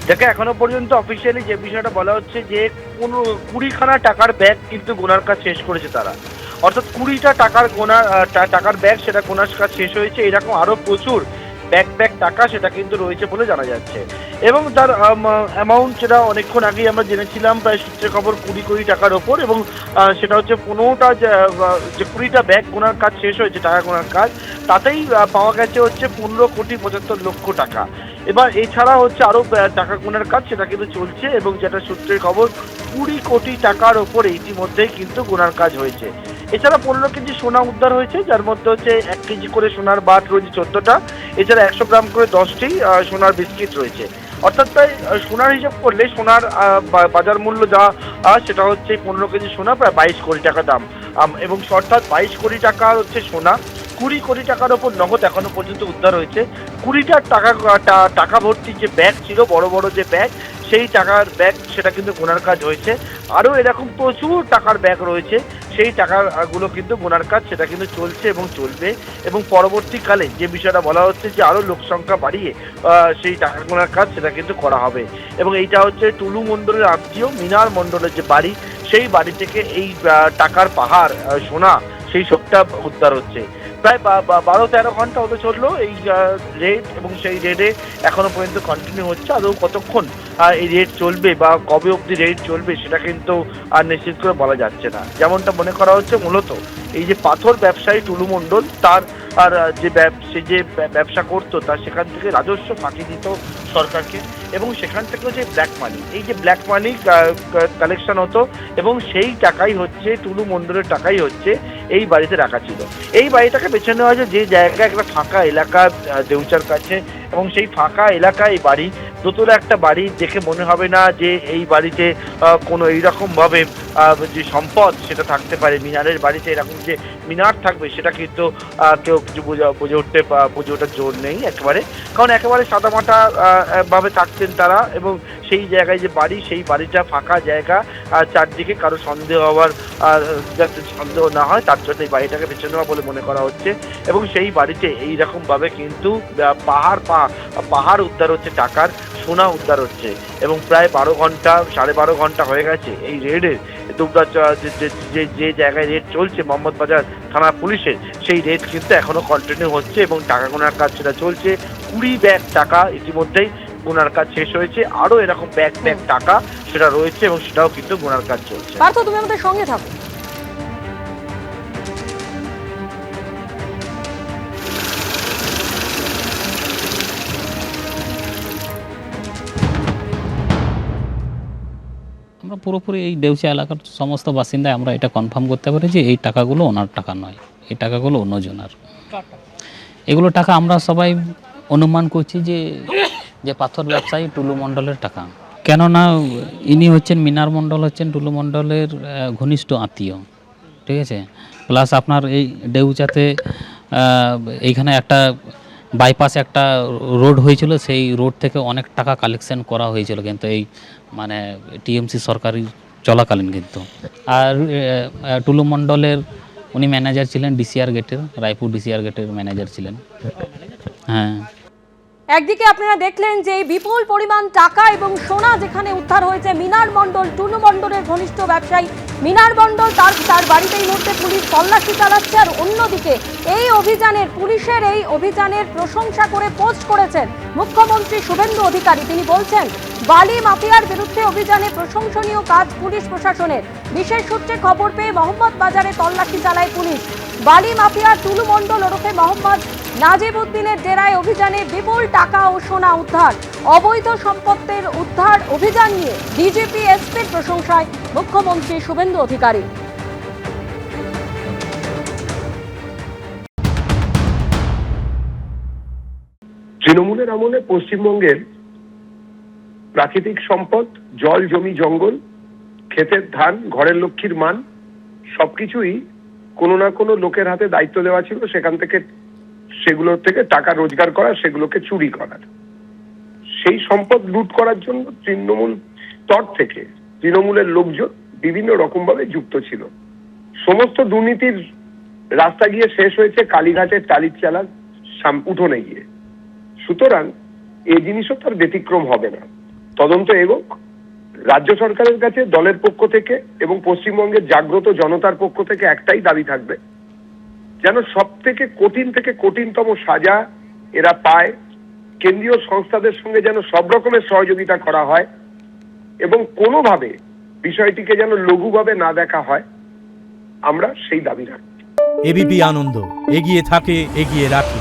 দেখে এখনো পর্যন্ত অফিসিয়ালি যে বিষয়টা বলা হচ্ছে যে 20খানা টাকার ব্যাগ কিন্তু গোনার কাজ শেষ করেছে তারা। অর্থাৎ 20টা টাকার টাকার ব্যাগ সেটা গোনার কাজ শেষ হয়েছে। এরকম আরো প্রচুর ব্যাগ টাকা সেটা কিন্তু রয়েছে বলে জানা যাচ্ছে। এবং তার অ্যামাউন্ট যেটা অনেকক্ষণ আগেই আমরা জেনেছিলাম প্রায় সূত্রের খবর 20 কোটি টাকার ওপর, এবং সেটা হচ্ছে 15টা যে 20টা ব্যাগ গোনার কাজ শেষ হয়েছে টাকা গোনার কাজ, তাতেই পাওয়া গেছে হচ্ছে 15,75,00,000 টাকা। এবার এছাড়া হচ্ছে আরো টাকা গোনার কাজ সেটা কিন্তু চলছে, এবং যেটা সূত্রের খবর 20 কোটি টাকার ওপরে ইতিমধ্যেই কিন্তু গোনার কাজ হয়েছে। এছাড়া 15 কেজি সোনা উদ্ধার হয়েছে, যার মধ্যে হচ্ছে 1 কেজি করে সোনার বার রয়েছে 14টা, এছাড়া 100 গ্রাম করে 10টি সোনার বিস্কিট রয়েছে। অর্থাৎ তাই সোনার হিসাব করলে সোনার বাজার মূল্য যা সেটা হচ্ছে 15 কেজি সোনা প্রায় 22 কোটি টাকা দাম। এবং অর্থাৎ 22 কোটি টাকার হচ্ছে সোনা, 20 কোটি টাকার ওপর নগদ এখনো পর্যন্ত উদ্ধার হয়েছে। 20টা টাকা ভর্তি যে ব্যাগ ছিল, বড় বড় যে ব্যাগ, সেই টাকার ব্যাগ সেটা কিন্তু গোনার কাজ হয়েছে। আরও এরকম প্রচুর টাকার ব্যাগ রয়েছে, সেই টাকাগুলো কিন্তু গোনার কাজ সেটা কিন্তু চলছে এবং চলবে। এবং পরবর্তীকালে যে বিষয়টা বলা হচ্ছে যে আরও লোক সংখ্যা বাড়িয়ে সেই টাকা গোনার কাজ সেটা কিন্তু করা হবে। এবং এইটা হচ্ছে টুলু মণ্ডলের আত্মীয় মিনার মণ্ডলের যে বাড়ি, সেই বাড়ি থেকে এই টাকার পাহাড় সোনা সেই সবটা উদ্ধার হচ্ছে। প্রায় 12-13 ঘন্টা হতে চললো এই রেড, এবং সেই রেডে এখনো পর্যন্ত কন্টিনিউ হচ্ছে। আদৌ কতক্ষণ এই রেড চলবে বা কবে অবধি রেড চলবে সেটা কিন্তু আর নিশ্চিত করে বলা যাচ্ছে না। যেমনটা মনে করা হচ্ছে মূলত এই যে পাথর ব্যবসায়ী টুলু মণ্ডল, তার আর সে যে ব্যবসা করতো তার সেখান থেকে রাজস্ব ফাঁকি দিত সরকারকে, এবং সেখান থেকেও যে ব্ল্যাক মানি, এই যে ব্ল্যাক মানি কালেকশন হতো, এবং সেই টাকাই হচ্ছে টুলু মণ্ডলের টাকাই হচ্ছে এই বাড়িতে রাখা ছিল। এই বাড়িটাকে বেছে নেওয়া হয়েছে যে জায়গায় একটা ফাঁকা এলাকা দেউচার কাছে, এবং সেই ফাঁকা এলাকায় বাড়ি, দোতলা একটা বাড়ি, দেখে মনে হবে না যে এই বাড়িতে কোনো এইরকমভাবে যে সম্পদ সেটা থাকতে পারে। মিনারের বাড়িতে এরকম যে মিনার থাকবে সেটা কিন্তু কেউ কিছু বুঝে ওঠার জোর নেই একেবারে, কারণ একেবারে সাদামাটা ভাবে থাকতেন তারা। এবং সেই জায়গায় যে বাড়ি, সেই বাড়িটা ফাঁকা জায়গা, চারদিকে কারো সন্দেহ হওয়ার যাতে সন্দেহ না হয় তার জন্য এই বাড়িটাকে বেছে নেওয়া বলে মনে করা হচ্ছে। এবং সেই বাড়িতে এইরকমভাবে কিন্তু পাহাড় উদ্ধার হচ্ছে, টাকার সোনা উদ্ধার হচ্ছে। এবং প্রায় 12.5 ঘন্টা হয়ে গেছে এই রেডের। দুবরা যে জায়গায় রেড চলছে মোহাম্মদবাজার থানা পুলিশের, সেই রেড কিন্তু এখনো কন্টিনিউ হচ্ছে, এবং টাকা গোনার কাজ সেটা চলছে। 20 ব্যাগ টাকা ইতিমধ্যেই গোনার কাজ শেষ হয়েছে, আরো এরকম ব্যাগ টাকা সেটা রয়েছে, এবং সেটাও কিন্তু গোনার কাজ চলছে। পার্থ, তুমি আমাদের সঙ্গে থাকো। আমরা পুরোপুরি এই দেউচা এলাকার সমস্ত বাসিন্দায় আমরা এটা কনফার্ম করতে পারি যে এই টাকাগুলো ওনার টাকা নয়, এই টাকাগুলো অন্যজনার। এগুলো টাকা আমরা সবাই অনুমান করছি যে পাথর ব্যবসায়ী টুলু মণ্ডলের টাকা। কেননা ইনি হচ্ছেন মিনার মণ্ডল, হচ্ছেন টুলু মণ্ডলের ঘনিষ্ঠ আত্মীয়, ঠিক আছে। প্লাস আপনার এই দেউচাতে এইখানে একটা বাইপাসে একটা রোড হয়েছিল, সেই রোড থেকে অনেক টাকা কালেকশন করা হয়েছিল কিন্তু এই মানে টিএমসি সরকারি চলাকালীন কিন্তু। আর টুলু মণ্ডলের উনি ম্যানেজার ছিলেন ডিসিআর গেটের, রায়পুর ডিসিআর গেটের ম্যানেজার ছিলেন। হ্যাঁ, একদিকে আপনারা দেখলেন যে বিপুল পরিমাণ টাকা এবং সোনা যেখানে উদ্ধার হয়েছে মিনার মণ্ডল, টুলু মণ্ডলের ঘনিষ্ঠ ব্যবসায়ী মিনার মণ্ডল, তার বাড়িতে এই মুহূর্তে পুলিশ তল্লাশি চালাচ্ছে। আর অন্যদিকে পুলিশের এই অভিযানের প্রশংসা করে পোস্ট করেছেন মুখ্যমন্ত্রী শুভেন্দু অধিকারী। তিনি বলছেন, বালি মাফিয়ার বিরুদ্ধে অভিযানে প্রশংসনীয় কাজ পুলিশ প্রশাসনের। বিশেষ সূত্রে খবর পেয়ে মোহাম্মদবাজারে তল্লাশি চালায় পুলিশ। বালি মাফিয়া টুলু মণ্ডল ওরফে মোহাম্মদ নাজিব উদ্দিনের ডেরায় অভিযানে বিপুল টাকা ও সোনা উদ্ধার। অবৈধ সম্পত্তির উদ্ধার অভিযান নিয়ে ডিজিপি এসপির প্রশংসায় মুখ্যমন্ত্রী শুভেন্দু অধিকারী। তৃণমূলের আমলে পশ্চিমবঙ্গের প্রাকৃতিক সম্পদ, জল, জমি, জঙ্গল, ক্ষেতের ধান, ঘরের লক্ষ্মীর মান সবকিছুই কোনো না কোনো লোকের হাতে দায়িত্ব দেওয়া ছিল, সেখান থেকে সেগুলোর থেকে টাকা রোজগার করা, সেগুলোকে চুরি করার। সেই সম্পদ লুট করার জন্য তৃণমূল স্তর থেকে তৃণমূলের লোকজন বিভিন্ন রকম ভাবে যুক্ত ছিল। সমস্ত দুর্নীতির রাস্তা গিয়ে শেষ হয়েছে কালীঘাটের টালির চালার উঠোনে গিয়ে। সুতরাং এই জিনিসও তার ব্যতিক্রম হবে না। তদন্ত এগোক। রাজ্য সরকারের কাছে দলের পক্ষ থেকে এবং পশ্চিমবঙ্গের জাগ্রত জনতার পক্ষ থেকে একটাই দাবি থাকবে, যেন সব থেকে কঠিনতম সাজা এরা পায়, কেন্দ্রীয় সংস্থাদের সঙ্গে যেন সব রকমের সহযোগিতা করা হয় এবং কোনোভাবে বিষয়টিকে যেন লঘুভাবে না দেখা হয়, আমরা সেই দাবি রাখি। এবিপি আনন্দ, এগিয়ে থাকে, এগিয়ে রাখে।